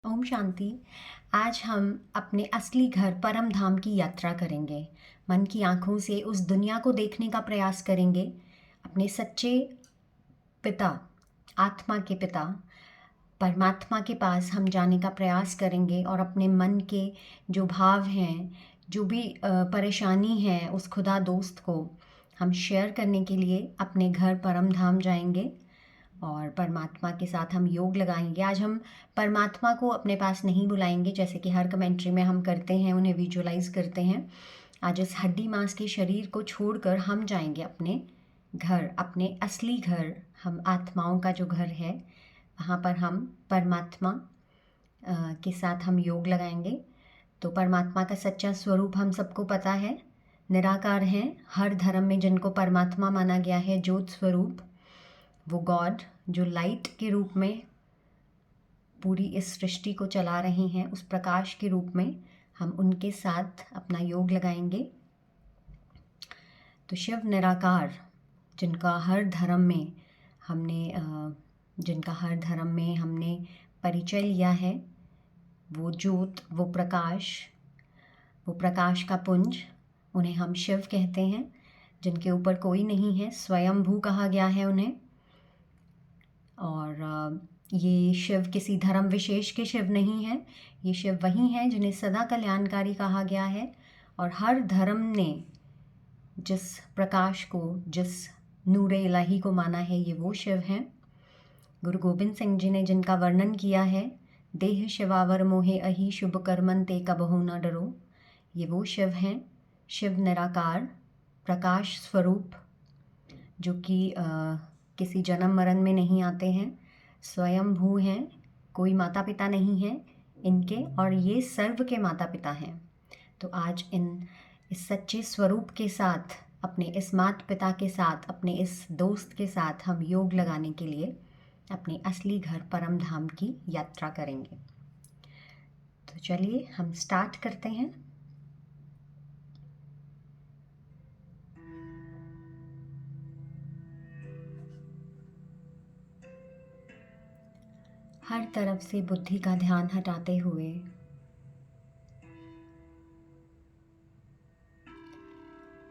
ओम शांति। आज हम अपने असली घर परम धाम की यात्रा करेंगे। मन की आंखों से उस दुनिया को देखने का प्रयास करेंगे। अपने सच्चे पिता, आत्मा के पिता, परमात्मा के पास हम जाने का प्रयास करेंगे और अपने मन के जो भाव हैं, जो भी परेशानी है, उस खुदा दोस्त को हम शेयर करने के लिए अपने घर परम धाम जाएंगे और परमात्मा के साथ हम योग लगाएंगे। आज हम परमात्मा को अपने पास नहीं बुलाएंगे जैसे कि हर कमेंट्री में हम करते हैं, उन्हें विजुअलाइज करते हैं। आज इस हड्डी मांस के शरीर को छोड़कर हम जाएंगे अपने घर, अपने असली घर, हम आत्माओं का जो घर है, वहाँ पर हम परमात्मा के साथ हम योग लगाएंगे। तो परमात्मा का सच्चा स्वरूप हम सबको पता है, निराकार हैं। हर धर्म में जिनको परमात्मा माना गया है, ज्योत स्वरूप, वो गॉड जो लाइट के रूप में पूरी इस सृष्टि को चला रहे हैं, उस प्रकाश के रूप में हम उनके साथ अपना योग लगाएंगे। तो शिव निराकार, जिनका हर धर्म में हमने परिचय लिया है, वो ज्योत, वो प्रकाश का पुंज, उन्हें हम शिव कहते हैं। जिनके ऊपर कोई नहीं है, स्वयंभू कहा गया है उन्हें। और ये शिव किसी धर्म विशेष के शिव नहीं है, ये शिव वही हैं जिन्हें सदा कल्याणकारी कहा गया है। और हर धर्म ने जिस प्रकाश को, जिस नूरे इलाही को माना है, ये वो शिव हैं। गुरु गोबिंद सिंह जी ने जिनका वर्णन किया है, देह शिवावर मोहे अहि शुभ कर्मन ते कबहु न डरो, ये वो शिव हैं। शिव निराकार, प्रकाश स्वरूप, जो कि किसी जन्म मरण में नहीं आते हैं, स्वयंभू हैं, कोई माता पिता नहीं है इनके, और ये सर्व के माता पिता हैं। तो आज इस सच्चे स्वरूप के साथ, अपने इस माता पिता के साथ, अपने इस दोस्त के साथ हम योग लगाने के लिए अपने असली घर परम धाम की यात्रा करेंगे। तो चलिए हम स्टार्ट करते हैं। हर तरफ से बुद्धि का ध्यान हटाते हुए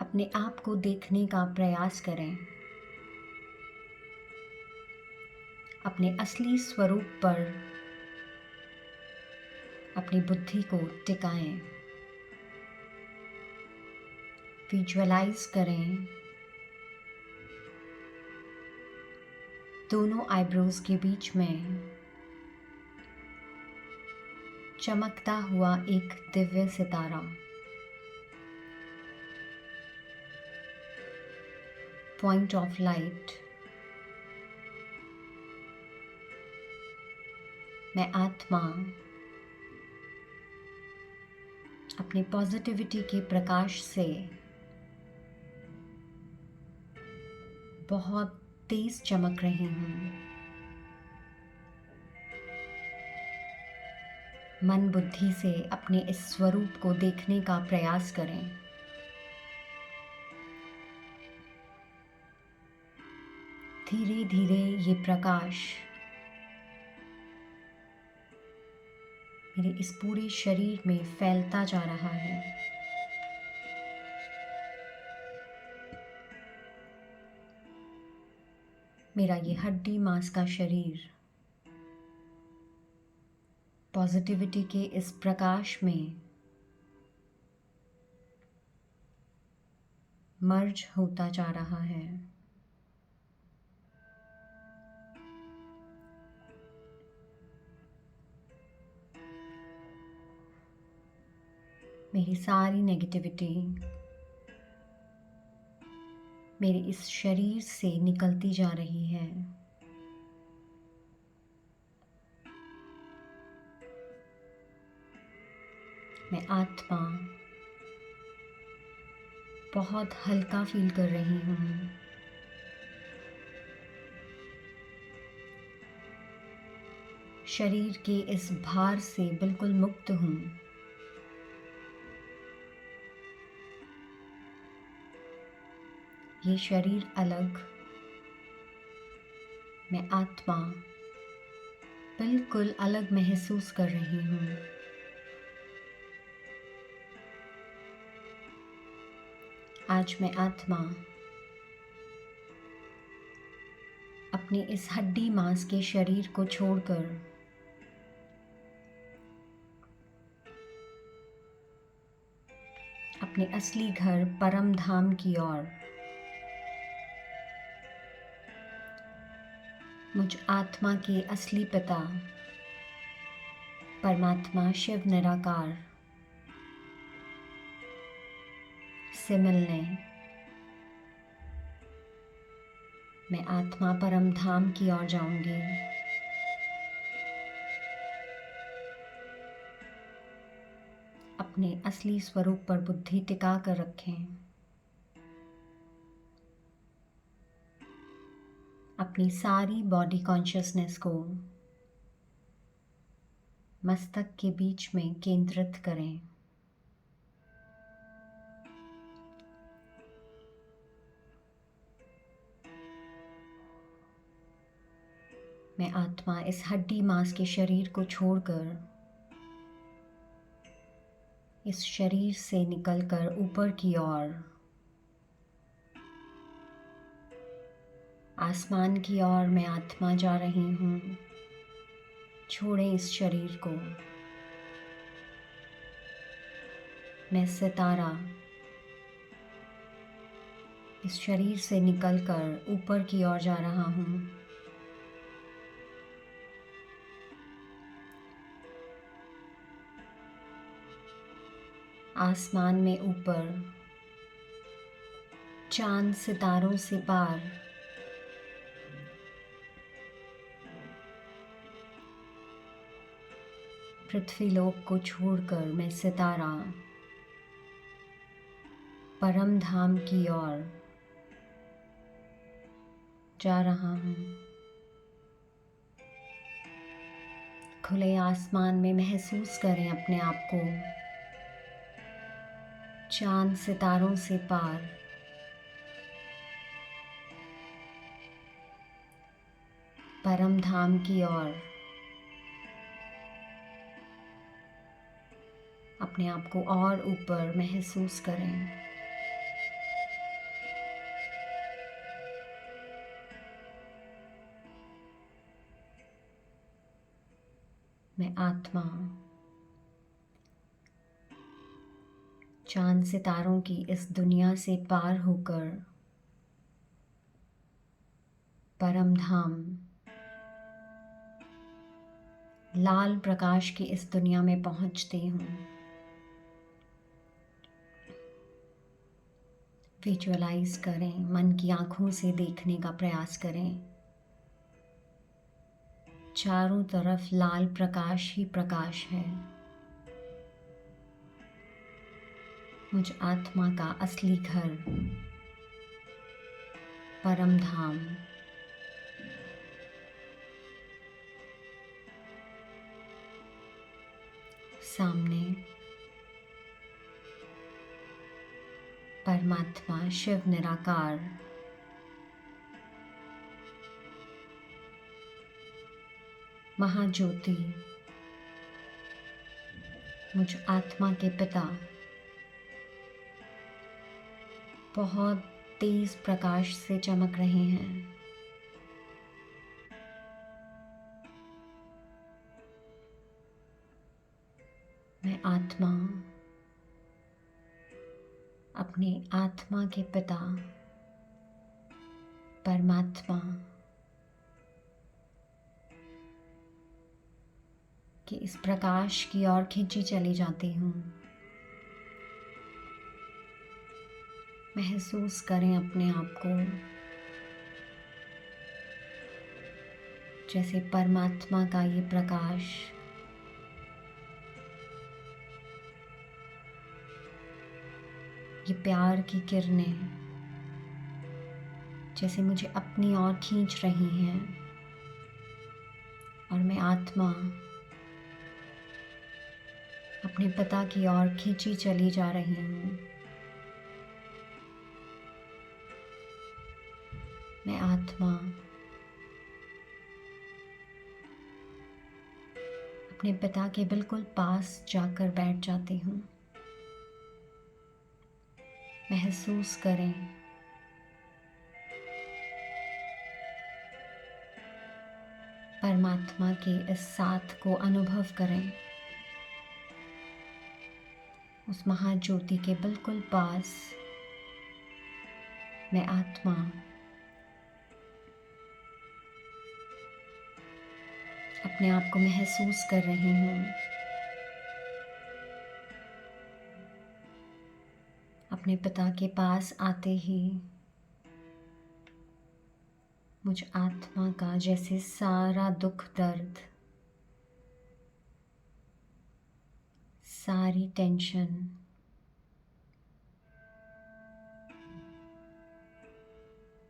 अपने आप को देखने का प्रयास करें। अपने असली स्वरूप पर अपनी बुद्धि को टिकाएं। विजुअलाइज करें दोनों आईब्रोज के बीच में चमकता हुआ एक दिव्य सितारा। Point of light. मैं आत्मा अपने पॉजिटिविटी के प्रकाश से बहुत तेज चमक रही हूँ। मन बुद्धि से अपने इस स्वरूप को देखने का प्रयास करें। धीरे धीरे ये प्रकाश मेरे इस पूरे शरीर में फैलता जा रहा है। मेरा ये हड्डी मांस का शरीर पॉजिटिविटी के इस प्रकाश में मर्ज होता जा रहा है। मेरी सारी नेगेटिविटी मेरे इस शरीर से निकलती जा रही है। मैं आत्मा बहुत हल्का फील कर रही हूँ। शरीर के इस भार से बिल्कुल मुक्त हूँ। ये शरीर अलग, मैं आत्मा बिल्कुल अलग महसूस कर रही हूँ। आज मैं आत्मा अपने इस हड्डी मांस के शरीर को छोड़कर अपने असली घर परम धाम की ओर मुझ आत्मा के असली पिता परमात्मा शिव निराकार से मिलने मैं आत्मा परम धाम की ओर जाऊंगी। अपने असली स्वरूप पर बुद्धि टिका कर रखें। अपनी सारी बॉडी कॉन्शियसनेस को मस्तक के बीच में केंद्रित करें। मैं आत्मा इस हड्डी मांस के शरीर को छोड़कर इस शरीर से निकलकर ऊपर की ओर आसमान की ओर मैं आत्मा जा रही हूँ। छोड़ें इस शरीर को। मैं सितारा इस शरीर से निकलकर ऊपर की ओर जा रहा हूँ। आसमान में ऊपर चांद सितारों से पार पृथ्वीलोक को छोड़कर मैं सितारा परम धाम की ओर जा रहा हूँ। खुले आसमान में महसूस करें अपने आप को चांद सितारों से पार परम धाम की ओर अपने आप को और ऊपर महसूस करें। मैं आत्मा चांद सितारों की इस दुनिया से पार होकर परम धाम लाल प्रकाश की इस दुनिया में पहुंचती हूँ। विजुअलाइज करें, मन की आंखों से देखने का प्रयास करें। चारों तरफ लाल प्रकाश ही प्रकाश है। मुझ आत्मा का असली घर परम धाम सामने परमात्मा शिव निराकार महाज्योति मुझ आत्मा के पिता बहुत तेज प्रकाश से चमक रहे हैं। मैं आत्मा अपने आत्मा के पिता परमात्मा कि इस प्रकाश की ओर खींची चली जाती हूँ। महसूस करें अपने आप को जैसे परमात्मा का ये प्रकाश ये प्यार की किरणें जैसे मुझे अपनी ओर खींच रही हैं और मैं आत्मा अपने पिता की ओर खींची चली जा रही हूँ। मैं आत्मा अपने पिता के बिल्कुल पास जाकर बैठ जाती हूँ। महसूस करें परमात्मा के इस साथ को अनुभव करें। उस महाज्योति के बिल्कुल पास मैं आत्मा अपने आप को महसूस कर रही हूँ। अपने पिता के पास आते ही मुझ आत्मा का जैसे सारा दुख दर्द, सारी टेंशन,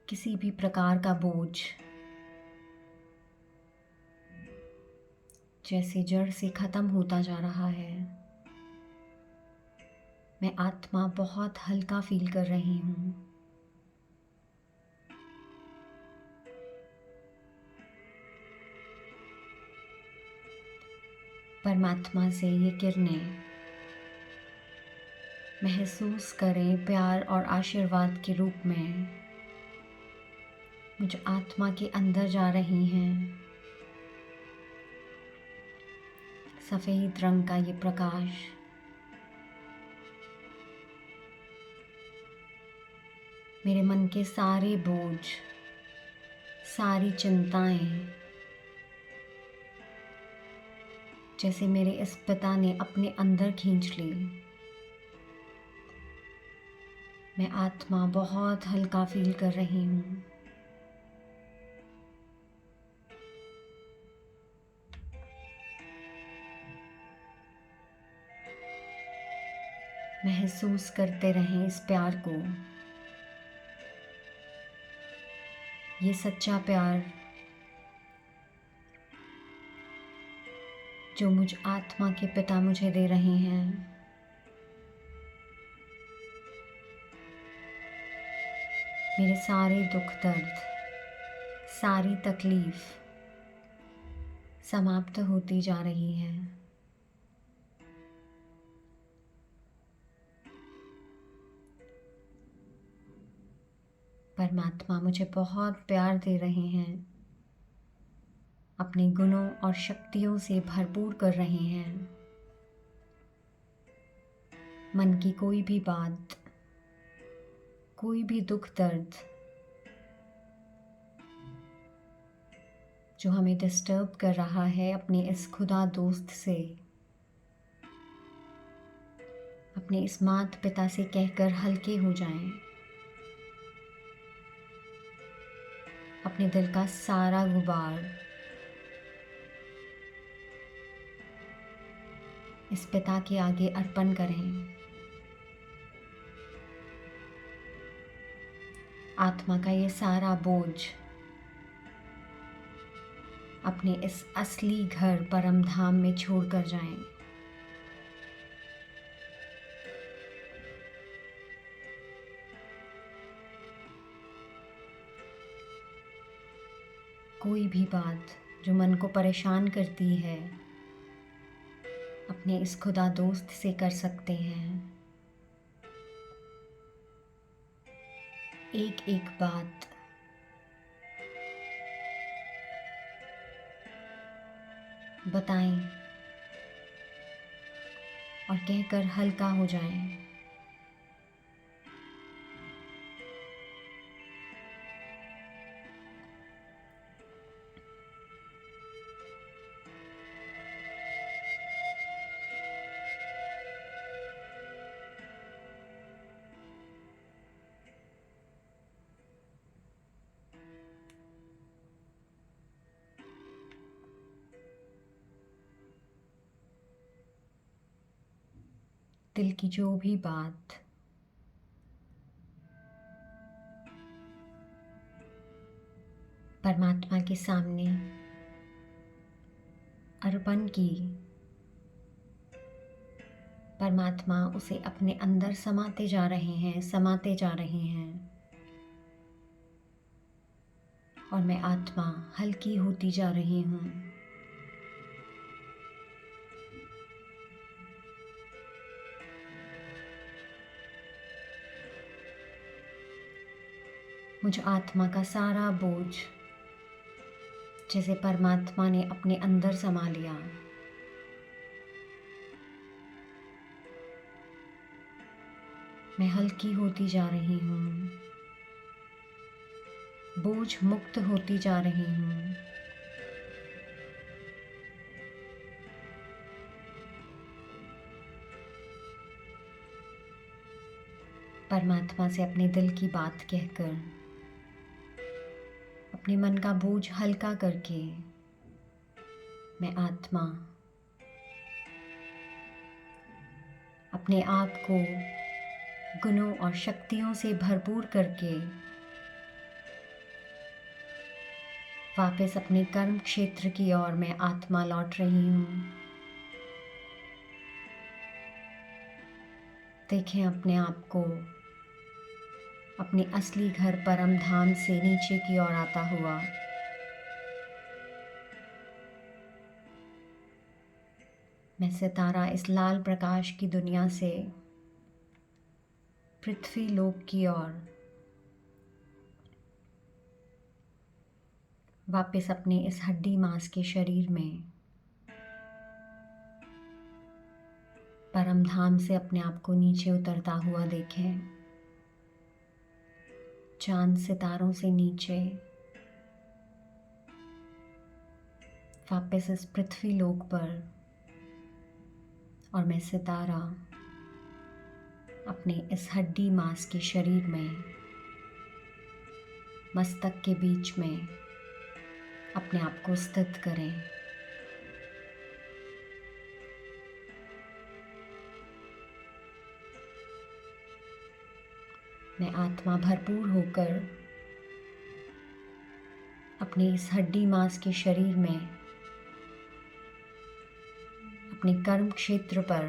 किसी भी प्रकार का बोझ जैसे जड़ से खत्म होता जा रहा है। मैं आत्मा बहुत हल्का फील कर रही हूँ। परमात्मा से ये किरणें महसूस करें प्यार और आशीर्वाद के रूप में मुझ आत्मा के अंदर जा रही हैं। सफ़ेद रंग का ये प्रकाश मेरे मन के सारे बोझ, सारी चिंताएं जैसे मेरे इस पिता ने अपने अंदर खींच ली। मैं आत्मा बहुत हल्का फील कर रही हूँ। महसूस करते रहें इस प्यार को। ये सच्चा प्यार जो मुझ आत्मा के पिता मुझे दे रहे हैं। मेरे सारे दुख दर्द, सारी तकलीफ समाप्त होती जा रही है। परमात्मा मुझे बहुत प्यार दे रहे हैं, अपने गुणों और शक्तियों से भरपूर कर रहे हैं। मन की कोई भी बात, कोई भी दुख दर्द जो हमें डिस्टर्ब कर रहा है, अपने इस खुदा दोस्त से, अपने इस माता पिता से कहकर हल्के हो जाएं। अपने दिल का सारा गुबार इस पिता के आगे अर्पण करें। आत्मा का ये सारा बोझ अपने इस असली घर परम धाम में छोड़कर जाएं। कोई भी बात जो मन को परेशान करती है, अपने इस खुदा दोस्त से कर सकते हैं। एक एक बात बताएं और कहकर हल्का हो जाएं। दिल की जो भी बात परमात्मा के सामने अर्पण की, परमात्मा उसे अपने अंदर समाते जा रहे हैं, समाते जा रहे हैं। और मैं आत्मा हल्की होती जा रही हूँ। मुझ आत्मा का सारा बोझ जैसे परमात्मा ने अपने अंदर समा लिया। मैं हल्की होती जा रही हूँ, बोझ मुक्त होती जा रही हूँ। परमात्मा से अपने दिल की बात कहकर, अपने मन का बोझ हल्का करके, मैं आत्मा अपने आप को गुणों और शक्तियों से भरपूर करके वापस अपने कर्म क्षेत्र की ओर मैं आत्मा लौट रही हूँ। देखें अपने आप को अपने असली घर परम धाम से नीचे की ओर आता हुआ। मैं सितारा इस लाल प्रकाश की दुनिया से पृथ्वी लोक की ओर वापस अपने इस हड्डी मांस के शरीर में परम धाम से अपने आप को नीचे उतरता हुआ देखें। चांद सितारों से नीचे वापस इस पृथ्वी लोक पर, और मैं सितारा अपने इस हड्डी मांस के शरीर में मस्तक के बीच में अपने आप को स्थित करें। मैं आत्मा भरपूर होकर अपने इस हड्डी मांस के शरीर में अपने कर्म क्षेत्र पर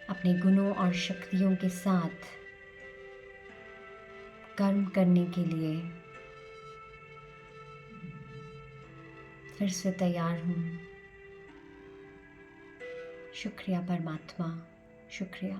अपने गुणों और शक्तियों के साथ कर्म करने के लिए फिर से तैयार हूँ। शुक्रिया परमात्मा, शुक्रिया।